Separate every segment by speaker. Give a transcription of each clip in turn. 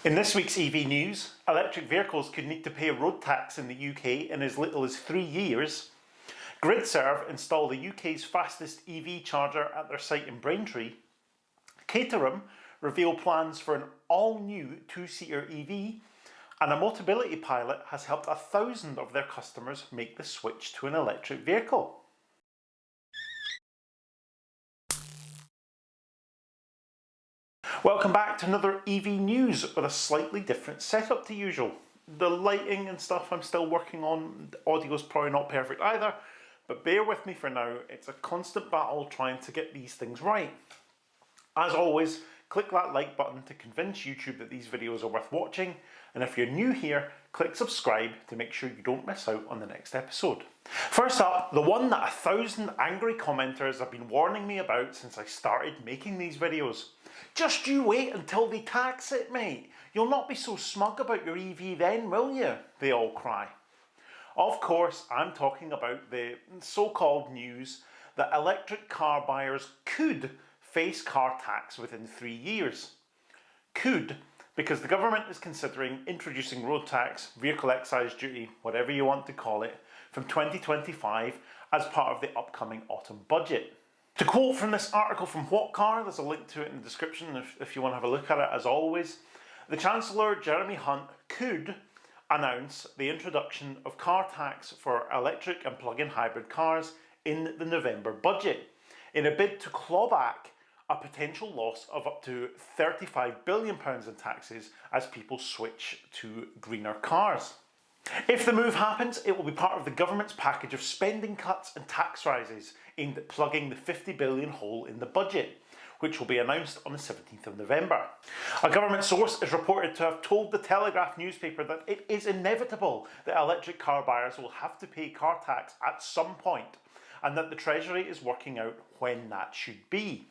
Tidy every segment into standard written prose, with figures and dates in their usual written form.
Speaker 1: In this week's EV news, electric vehicles could need to pay a road tax in the UK in as little as 3 years. Gridserve install the UK's fastest EV charger at their site in Braintree. Caterham reveal plans for an all-new two-seater EV. And a Motability pilot has helped 1,000 of their customers make the switch to an electric vehicle. Welcome back to another EV news with a slightly different setup to usual. The lighting and stuff I'm still working on, the audio's probably not perfect either, but bear with me for now. It's a constant battle trying to get these things right. As always, click that like button to convince YouTube that these videos are worth watching, and if you're new here, click subscribe to make sure you don't miss out on the next episode. First up, the one that 1,000 angry commenters have been warning me about since I started making these videos. Just you wait until they tax it, mate. You'll not be so smug about your EV then, will you? They all cry. Of course, I'm talking about the so-called news that electric car buyers could face car tax within 3 years. Could, because the government is considering introducing road tax, vehicle excise duty, whatever you want to call it, from 2025 as part of the upcoming autumn budget. To quote from this article from What Car, there's a link to it in the description if you want to have a look at it as always, the Chancellor Jeremy Hunt could announce the introduction of car tax for electric and plug-in hybrid cars in the November budget, in a bid to claw back a potential loss of up to £35 billion in taxes as people switch to greener cars. If the move happens, it will be part of the government's package of spending cuts and tax rises aimed at plugging the £50 billion hole in the budget, which will be announced on the 17th of November. A government source is reported to have told the Telegraph newspaper that it is inevitable that electric car buyers will have to pay car tax at some point, and that the Treasury is working out when that should be.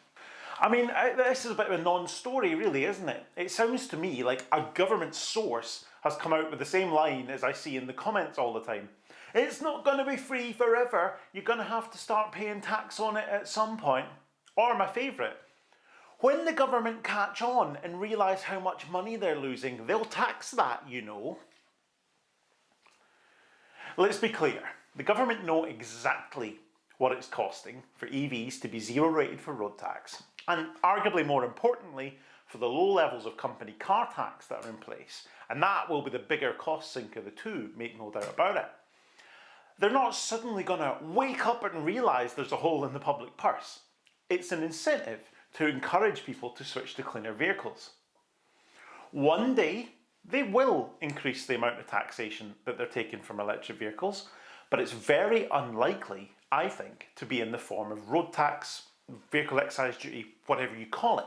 Speaker 1: I mean, this is a bit of a non-story really, isn't it? It sounds to me like a government source has come out with the same line as I see in the comments all the time. It's not going to be free forever, you're going to have to start paying tax on it at some point. Or my favourite, when the government catch on and realise how much money they're losing, they'll tax that, you know. Let's be clear, the government know exactly what it's costing for EVs to be zero rated for road tax, and arguably more importantly, for the low levels of company car tax that are in place, and that will be the bigger cost sink of the two, make no doubt about it. They're not suddenly going to wake up and realise there's a hole in the public purse. It's an incentive to encourage people to switch to cleaner vehicles. One day, they will increase the amount of taxation that they're taking from electric vehicles, but it's very unlikely, I think, to be in the form of road tax, vehicle excise duty, whatever you call it.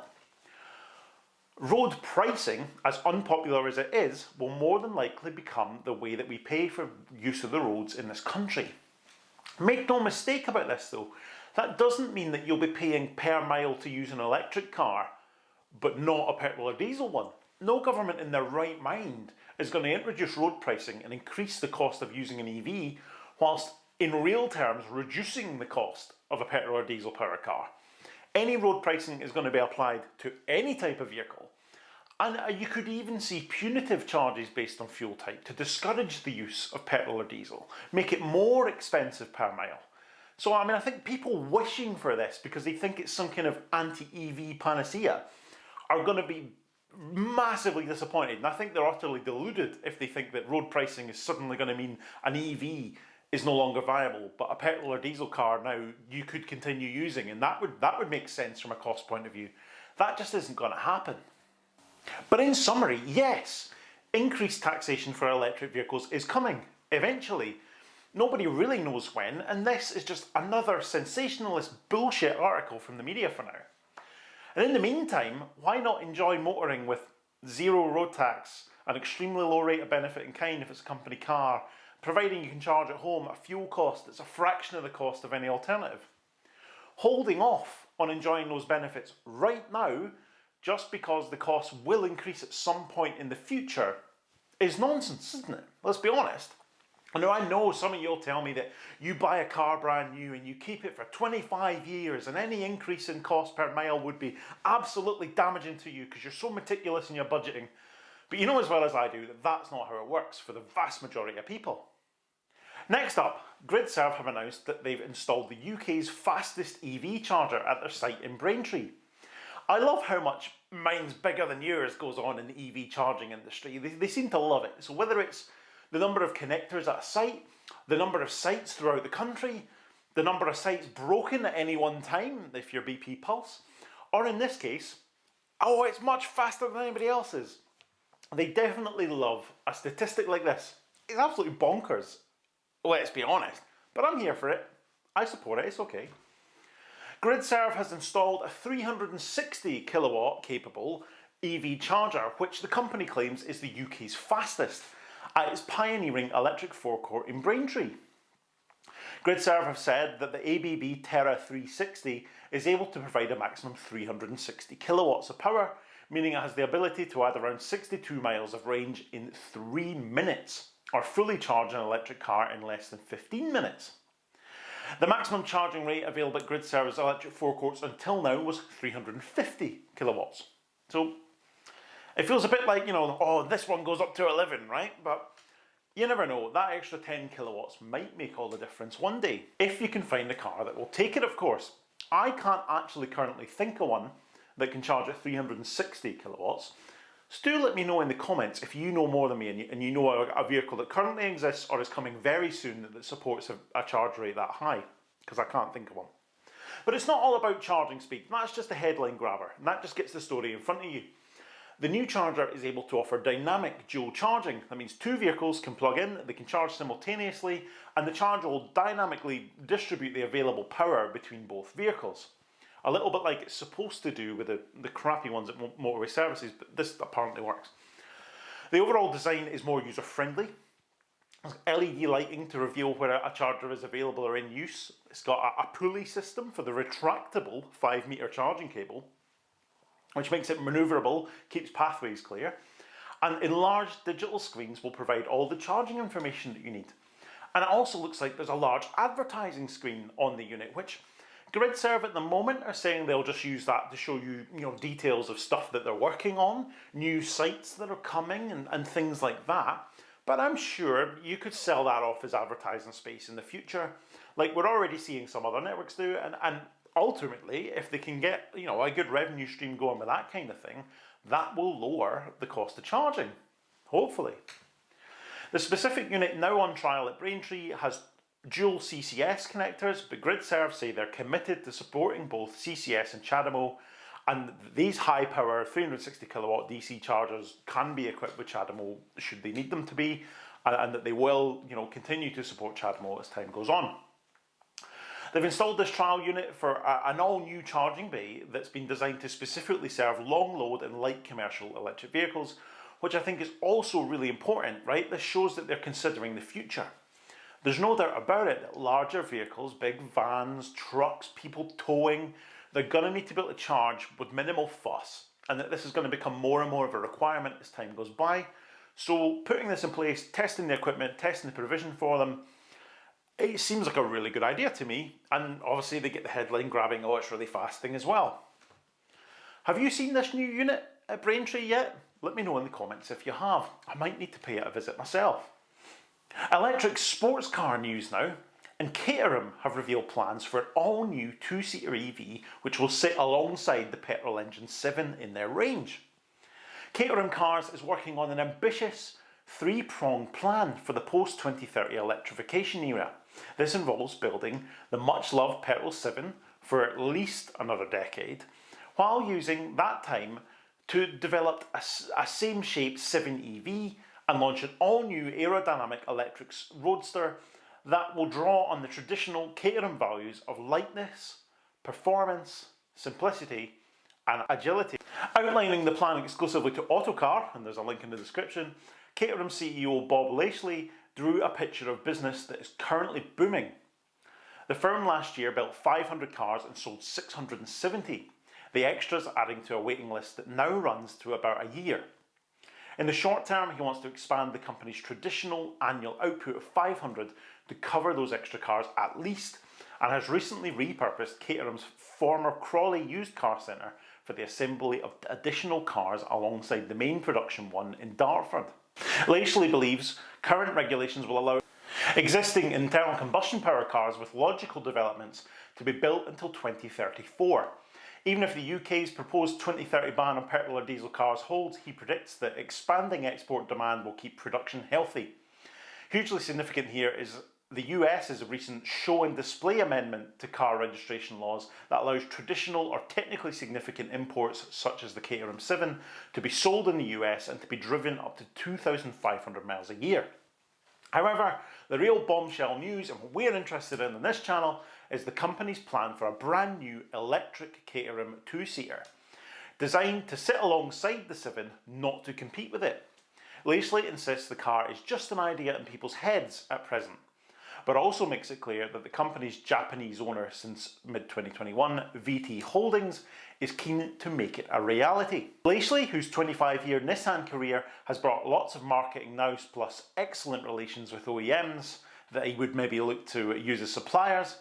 Speaker 1: Road pricing, as unpopular as it is, will more than likely become the way that we pay for use of the roads in this country. Make no mistake about this though, that doesn't mean that you'll be paying per mile to use an electric car, but not a petrol or diesel one. No government in their right mind is going to introduce road pricing and increase the cost of using an EV, whilst in real terms reducing the cost of a petrol or diesel power car. Any road pricing is going to be applied to any type of vehicle, and you could even see punitive charges based on fuel type to discourage the use of petrol or diesel, make it more expensive per mile. So I mean, I think people wishing for this because they think it's some kind of anti-EV panacea are going to be massively disappointed, and I think they're utterly deluded if they think that road pricing is suddenly going to mean an EV is no longer viable, but a petrol or diesel car now you could continue using, and that would make sense from a cost point of view. That just isn't going to happen. But in summary, yes, increased taxation for electric vehicles is coming, eventually. Nobody really knows when, and this is just another sensationalist bullshit article from the media for now. And in the meantime, why not enjoy motoring with zero road tax, an extremely low rate of benefit in kind if it's a company car, providing you can charge at home at a fuel cost that's a fraction of the cost of any alternative. Holding off on enjoying those benefits right now, just because the costs will increase at some point in the future, is nonsense, isn't it? Let's be honest. I know some of you will tell me that you buy a car brand new and you keep it for 25 years and any increase in cost per mile would be absolutely damaging to you because you're so meticulous in your budgeting. But you know as well as I do that that's not how it works for the vast majority of people. Next up, Gridserve have announced that they've installed the UK's fastest EV charger at their site in Braintree. I love how much mine's bigger than yours goes on in the EV charging industry. They seem to love it. So whether it's the number of connectors at a site, the number of sites throughout the country, the number of sites broken at any one time if you're BP Pulse, or in this case, oh, it's much faster than anybody else's. They definitely love a statistic like this. It's absolutely bonkers, let's be honest, but I'm here for it. I support it, it's okay. Gridserve has installed a 360 kilowatt capable EV charger, which the company claims is the UK's fastest, at its pioneering electric forecourt in Braintree. Gridserve have said that the ABB Terra 360 is able to provide a maximum 360 kilowatts of power, meaning it has the ability to add around 62 miles of range in 3 minutes, or fully charge an electric car in less than 15 minutes. The maximum charging rate available at Gridserve's electric forecourts until now was 350 kilowatts. So it feels a bit like, oh, this one goes up to 11, right? But you never know, that extra 10 kilowatts might make all the difference one day, if you can find a car that will take it, of course. I can't actually currently think of one that can charge at 360 kilowatts. So do let me know in the comments if you know more than me and you know a vehicle that currently exists or is coming very soon that supports a charge rate that high, because I can't think of one. But it's not all about charging speed, that's just a headline grabber, and that just gets the story in front of you. The new charger is able to offer dynamic dual charging. That means two vehicles can plug in, they can charge simultaneously, and the charger will dynamically distribute the available power between both vehicles. A little bit like it's supposed to do with the crappy ones at motorway services, but this apparently works. The overall design is more user-friendly. There's LED lighting to reveal where a charger is available or in use. It's got a pulley system for the retractable 5-metre charging cable, which makes it manoeuvrable, keeps pathways clear. And enlarged digital screens will provide all the charging information that you need. And it also looks like there's a large advertising screen on the unit, which Gridserve at the moment are saying they'll just use that to show you, details of stuff that they're working on, new sites that are coming and things like that. But I'm sure you could sell that off as advertising space in the future, like we're already seeing some other networks do. And ultimately, if they can get a good revenue stream going with that kind of thing, that will lower the cost of charging, hopefully. The specific unit now on trial at Braintree has dual CCS connectors, but Gridserve say they're committed to supporting both CCS and CHAdeMO, and these high power 360 kilowatt DC chargers can be equipped with CHAdeMO should they need them to be, and that they will continue to support CHAdeMO as time goes on. They've installed this trial unit for an all-new charging bay that's been designed to specifically serve long load and light commercial electric vehicles, which I think is also really important, right? This shows that they're considering the future. There's no doubt about it that larger vehicles, big vans, trucks, people towing, they're going to need to be able to charge with minimal fuss, and that this is going to become more and more of a requirement as time goes by. So putting this in place, testing the equipment, testing the provision for them, it seems like a really good idea to me, and obviously they get the headline grabbing, oh, it's really fast thing as well. Have you seen this new unit at Braintree yet? Let me know in the comments if you have. I might need to pay it a visit myself. Electric sports car news now, and Caterham have revealed plans for an all-new 2-seater EV which will sit alongside the petrol engine 7 in their range. Caterham Cars is working on an ambitious 3-pronged plan for the post-2030 electrification era. This involves building the much-loved petrol 7 for at least another decade, while using that time to develop a same-shaped 7 EV and launch an all-new aerodynamic electric roadster that will draw on the traditional Caterham values of lightness, performance, simplicity and agility. Outlining the plan exclusively to Autocar, and there's a link in the description, Caterham CEO Bob Lachley drew a picture of business that is currently booming. The firm last year built 500 cars and sold 670, the extras adding to a waiting list that now runs to about a year. In the short term, he wants to expand the company's traditional annual output of 500 to cover those extra cars at least, and has recently repurposed Caterham's former Crawley used car centre for the assembly of additional cars alongside the main production one in Dartford. Lachley believes current regulations will allow existing internal combustion power cars with logical developments to be built until 2034. Even if the UK's proposed 2030 ban on petrol or diesel cars holds, he predicts that expanding export demand will keep production healthy. Hugely significant here is the US's recent show and display amendment to car registration laws that allows traditional or technically significant imports such as the Caterham 7 to be sold in the US and to be driven up to 2,500 miles a year. However, the real bombshell news and what we're interested in this channel is the company's plan for a brand new electric Caterham 2-seater, designed to sit alongside the 7, not to compete with it. Lachley insists the car is just an idea in people's heads at present, but also makes it clear that the company's Japanese owner since mid-2021, VT Holdings, is keen to make it a reality. Lachley, whose 25-year Nissan career has brought lots of marketing nous plus excellent relations with OEMs that he would maybe look to use as suppliers,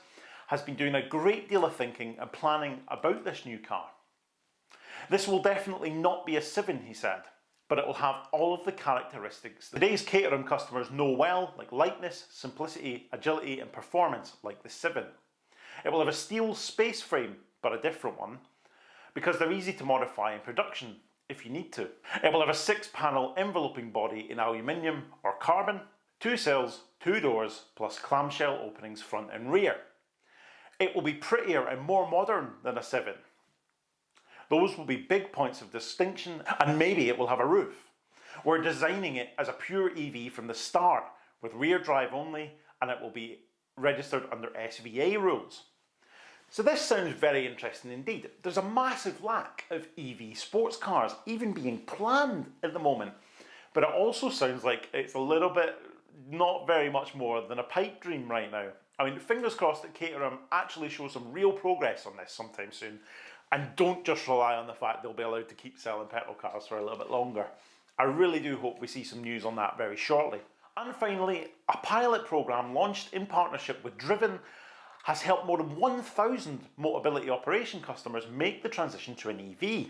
Speaker 1: has been doing a great deal of thinking and planning about this new car. This will definitely not be a 7, he said, but it will have all of the characteristics that today's Caterham customers know well, like lightness, simplicity, agility and performance, like the 7. It will have a steel space frame, but a different one, because they're easy to modify in production if you need to. It will have a 6-panel enveloping body in aluminium or carbon, 2 sills, 2 doors, plus clamshell openings front and rear. It will be prettier and more modern than a 7. Those will be big points of distinction, and maybe it will have a roof. We're designing it as a pure EV from the start, with rear drive only, and it will be registered under SVA rules. So this sounds very interesting indeed. There's a massive lack of EV sports cars even being planned at the moment, but it also sounds like it's a little bit not very much more than a pipe dream right now. I mean, fingers crossed that Caterham actually shows some real progress on this sometime soon, and don't just rely on the fact they'll be allowed to keep selling petrol cars for a little bit longer. I really do hope we see some news on that very shortly. And finally, a pilot programme launched in partnership with Driven has helped more than 1,000 Motability operation customers make the transition to an EV.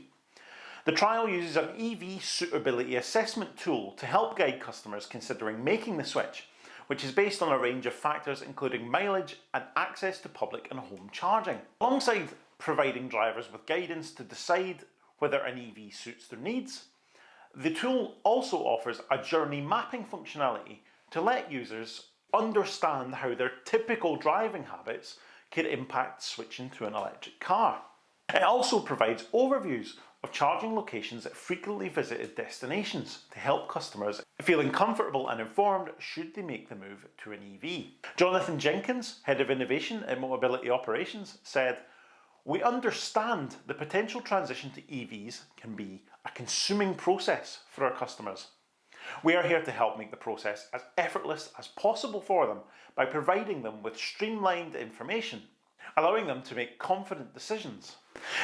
Speaker 1: The trial uses an EV suitability assessment tool to help guide customers considering making the switch, which is based on a range of factors including mileage and access to public and home charging. Alongside providing drivers with guidance to decide whether an EV suits their needs, the tool also offers a journey mapping functionality to let users understand how their typical driving habits could impact switching to an electric car. It also provides overviews of charging locations at frequently visited destinations to help customers feeling comfortable and informed should they make the move to an EV. Jonathan Jenkins, Head of Innovation at Motability Operations, said, "We understand the potential transition to EVs can be a consuming process for our customers. We are here to help make the process as effortless as possible for them by providing them with streamlined information, allowing them to make confident decisions.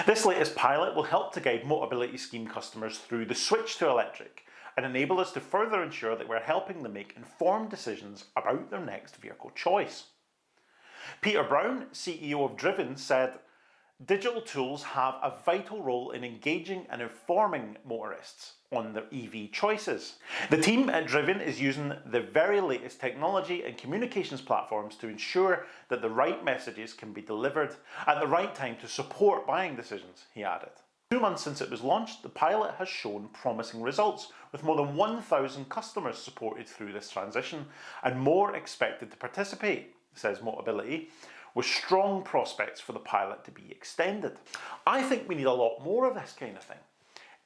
Speaker 1: This latest pilot will help to guide Motability scheme customers through the switch to electric and enable us to further ensure that we're helping them make informed decisions about their next vehicle choice." Peter Brown, CEO of Driven, said, "Digital tools have a vital role in engaging and informing motorists on their EV choices. The team at Driven is using the very latest technology and communications platforms to ensure that the right messages can be delivered at the right time to support buying decisions," he added. 2 months since it was launched, the pilot has shown promising results, with more than 1,000 customers supported through this transition and more expected to participate, says Motability, with strong prospects for the pilot to be extended. I think we need a lot more of this kind of thing.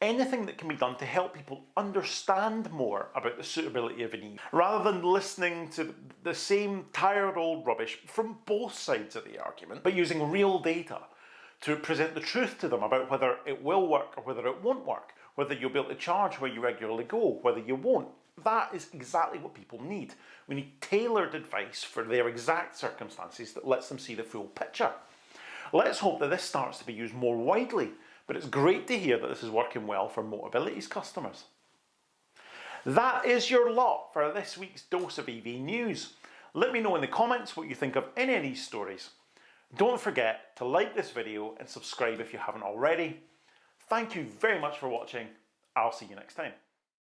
Speaker 1: Anything that can be done to help people understand more about the suitability of an EV, rather than listening to the same tired old rubbish from both sides of the argument, but using real data to present the truth to them about whether it will work or whether it won't work, whether you'll be able to charge where you regularly go, whether you won't. That is exactly what people need. We need tailored advice for their exact circumstances that lets them see the full picture. Let's hope that this starts to be used more widely, but it's great to hear that this is working well for Motability's customers. That is your lot for this week's dose of EV news. Let me know in the comments what you think of any of these stories. Don't forget to like this video and subscribe if you haven't already. Thank you very much for watching. I'll see you next time.